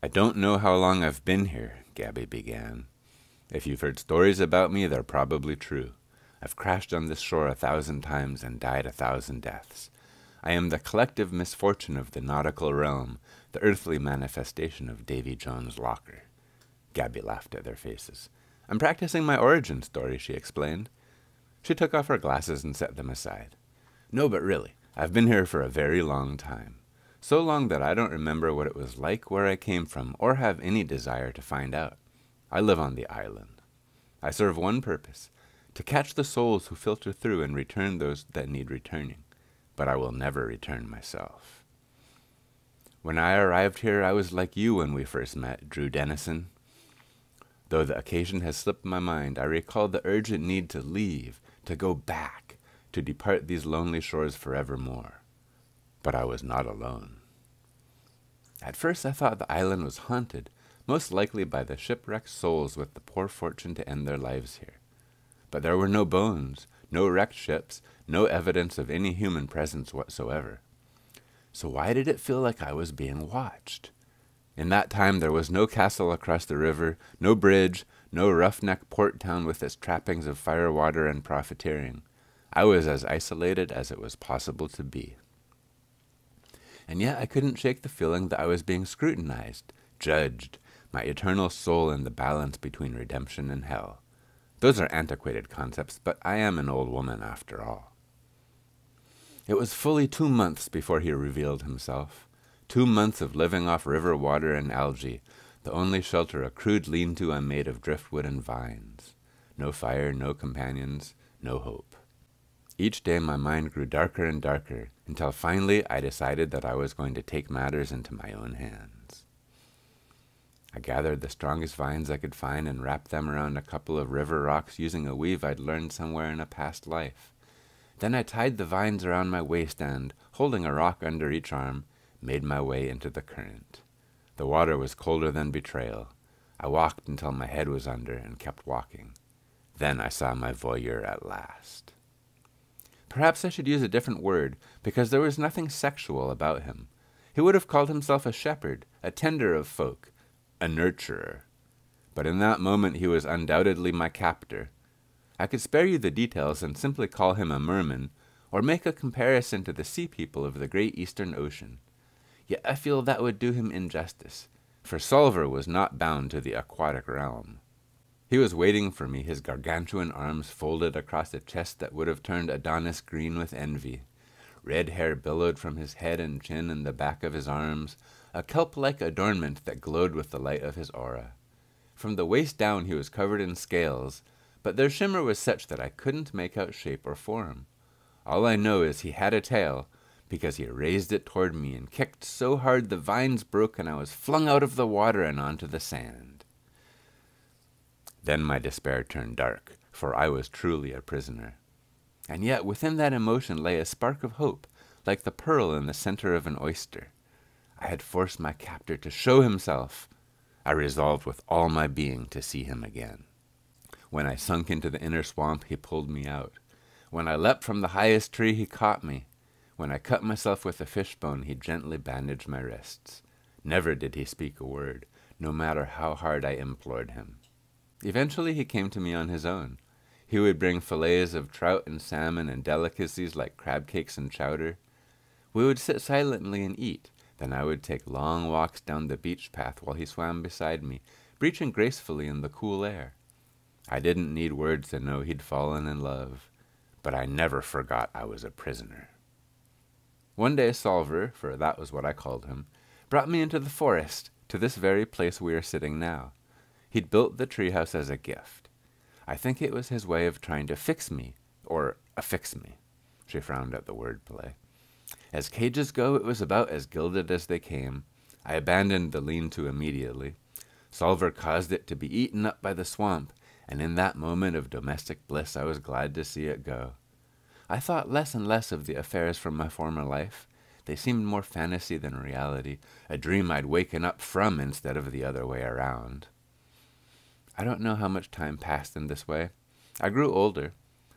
"I don't know how long I've been here," Gabby began. "If you've heard stories about me, they're probably true. I've crashed on this shore 1,000 times and died 1,000 deaths. I am the collective misfortune of the nautical realm, the earthly manifestation of Davy Jones' locker." Gabby laughed at their faces. "I'm practicing my origin story," she explained. She took off her glasses and set them aside. "No, but really, I've been here for a very long time. So long that I don't remember what it was like where I came from or have any desire to find out. I live on the island. I serve one purpose, to catch the souls who filter through and return those that need returning. But I will never return myself. When I arrived here, I was like you when we first met, Drew Dennison. Though the occasion has slipped my mind, I recall the urgent need to leave, to go back, to depart these lonely shores forevermore. But I was not alone. At first I thought the island was haunted, most likely by the shipwrecked souls with the poor fortune to end their lives here. But there were no bones, no wrecked ships, no evidence of any human presence whatsoever. So why did it feel like I was being watched? In that time there was no castle across the river, no bridge, no roughneck port town with its trappings of firewater and profiteering. I was as isolated as it was possible to be. And yet I couldn't shake the feeling that I was being scrutinized, judged, my eternal soul in the balance between redemption and hell. Those are antiquated concepts, but I am an old woman after all. It was fully 2 months before he revealed himself. 2 months of living off river water and algae, the only shelter a crude lean-to I made of driftwood and vines. No fire, no companions, no hope. Each day my mind grew darker and darker, until finally I decided that I was going to take matters into my own hands. I gathered the strongest vines I could find and wrapped them around a couple of river rocks using a weave I'd learned somewhere in a past life. Then I tied the vines around my waist and, holding a rock under each arm, made my way into the current. The water was colder than betrayal. I walked until my head was under and kept walking. Then I saw my voyeur at last. Perhaps I should use a different word, because there was nothing sexual about him. He would have called himself a shepherd, a tender of folk, a nurturer. But in that moment he was undoubtedly my captor. I could spare you the details and simply call him a merman, or make a comparison to the sea people of the great Eastern Ocean. Yet I feel that would do him injustice, for Solver was not bound to the aquatic realm. He was waiting for me, his gargantuan arms folded across a chest that would have turned Adonis green with envy. Red hair billowed from his head and chin and the back of his arms, a kelp-like adornment that glowed with the light of his aura. From the waist down he was covered in scales, but their shimmer was such that I couldn't make out shape or form. All I know is he had a tail, because he raised it toward me and kicked so hard the vines broke and I was flung out of the water and onto the sand. Then my despair turned dark, for I was truly a prisoner. And yet within that emotion lay a spark of hope, like the pearl in the center of an oyster. I had forced my captor to show himself. I resolved with all my being to see him again. When I sunk into the inner swamp, he pulled me out. When I leapt from the highest tree, he caught me. When I cut myself with a fishbone, he gently bandaged my wrists. Never did he speak a word, no matter how hard I implored him. Eventually he came to me on his own. He would bring fillets of trout and salmon and delicacies like crab cakes and chowder. We would sit silently and eat. Then I would take long walks down the beach path while he swam beside me, breaching gracefully in the cool air. I didn't need words to know he'd fallen in love, but I never forgot I was a prisoner. One day Solver, for that was what I called him, brought me into the forest, to this very place we are sitting now. He'd built the treehouse as a gift. I think it was his way of trying to fix me, or affix me. She frowned at the wordplay. As cages go, it was about as gilded as they came. I abandoned the lean-to immediately. Solver caused it to be eaten up by the swamp, and in that moment of domestic bliss I was glad to see it go. I thought less and less of the affairs from my former life. They seemed more fantasy than reality, a dream I'd waken up from instead of the other way around. I don't know how much time passed in this way. I grew older.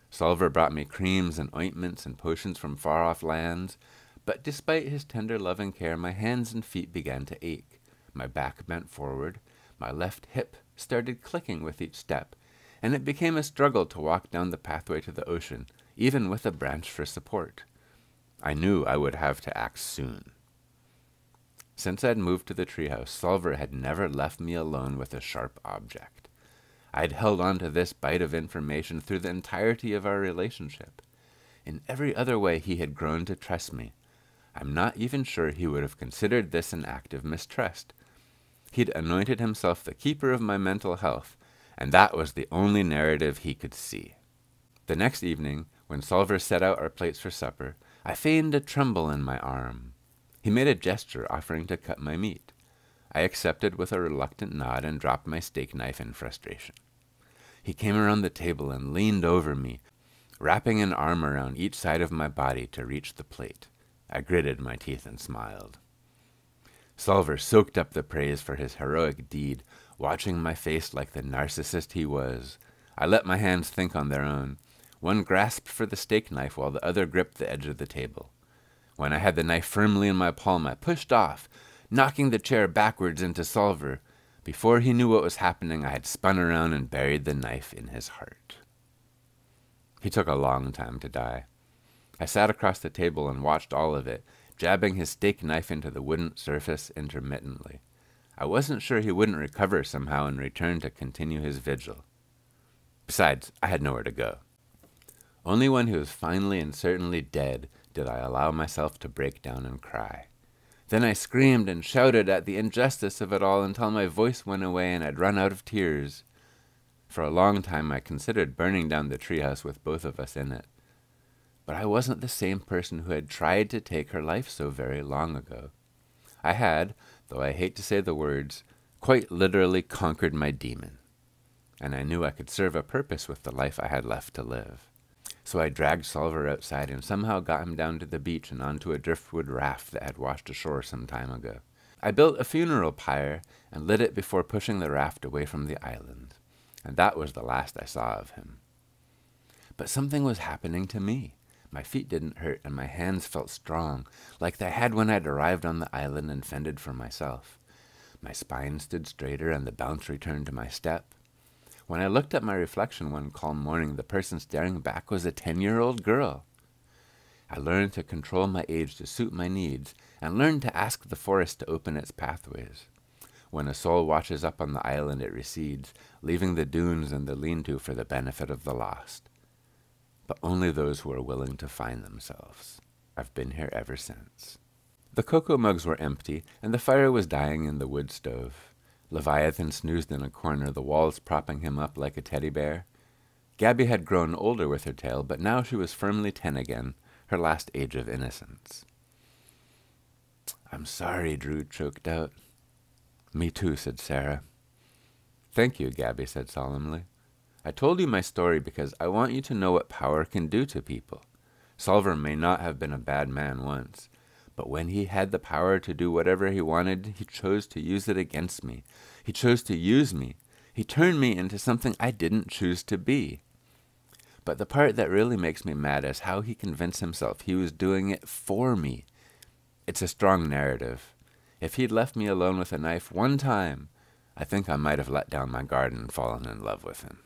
Solver brought me creams and ointments and potions from far-off lands, but despite his tender loving care, my hands and feet began to ache. My back bent forward, my left hip started clicking with each step, and it became a struggle to walk down the pathway to the ocean, even with a branch for support. I knew I would have to act soon. Since I'd moved to the treehouse, Solver had never left me alone with a sharp object. I'd held on to this bite of information through the entirety of our relationship. In every other way he had grown to trust me. I'm not even sure he would have considered this an act of mistrust. He'd anointed himself the keeper of my mental health, and that was the only narrative he could see. The next evening, when Solver set out our plates for supper, I feigned a tremble in my arm. He made a gesture offering to cut my meat. I accepted with a reluctant nod and dropped my steak knife in frustration. He came around the table and leaned over me, wrapping an arm around each side of my body to reach the plate. I gritted my teeth and smiled. Solver soaked up the praise for his heroic deed, watching my face like the narcissist he was. I let my hands think on their own. One grasped for the steak knife while the other gripped the edge of the table. When I had the knife firmly in my palm, I pushed off, knocking the chair backwards into Solver. Before he knew what was happening, I had spun around and buried the knife in his heart. He took a long time to die. I sat across the table and watched all of it, jabbing his steak knife into the wooden surface intermittently. I wasn't sure he wouldn't recover somehow and return to continue his vigil. Besides, I had nowhere to go. Only when he was finally and certainly dead did I allow myself to break down and cry. Then I screamed and shouted at the injustice of it all until my voice went away and I'd run out of tears. For a long time I considered burning down the treehouse with both of us in it. But I wasn't the same person who had tried to take her life so very long ago. I had, though I hate to say the words, quite literally conquered my demon. And I knew I could serve a purpose with the life I had left to live. So I dragged Solver outside and somehow got him down to the beach and onto a driftwood raft that had washed ashore some time ago. I built a funeral pyre and lit it before pushing the raft away from the island. And that was the last I saw of him. But something was happening to me. My feet didn't hurt, and my hands felt strong, like they had when I'd arrived on the island and fended for myself. My spine stood straighter, and the bounce returned to my step. When I looked at my reflection one calm morning, the person staring back was a 10-year-old girl. I learned to control my age to suit my needs, and learned to ask the forest to open its pathways. When a soul washes up on the island, it recedes, leaving the dunes and the lean-to for the benefit of the lost. But only those who are willing to find themselves. I've been here ever since. The cocoa mugs were empty, and the fire was dying in the wood stove. Leviathan snoozed in a corner, the walls propping him up like a teddy bear. Gabby had grown older with her tail, but now she was firmly 10 again, her last age of innocence. "I'm sorry," Drew choked out. "Me too," said Sarah. "Thank you," Gabby said solemnly. "I told you my story because I want you to know what power can do to people. Solver may not have been a bad man once, but when he had the power to do whatever he wanted, he chose to use it against me. He chose to use me. He turned me into something I didn't choose to be. But the part that really makes me mad is how he convinced himself he was doing it for me. It's a strong narrative. If he'd left me alone with a knife one time, I think I might have let down my guard and fallen in love with him."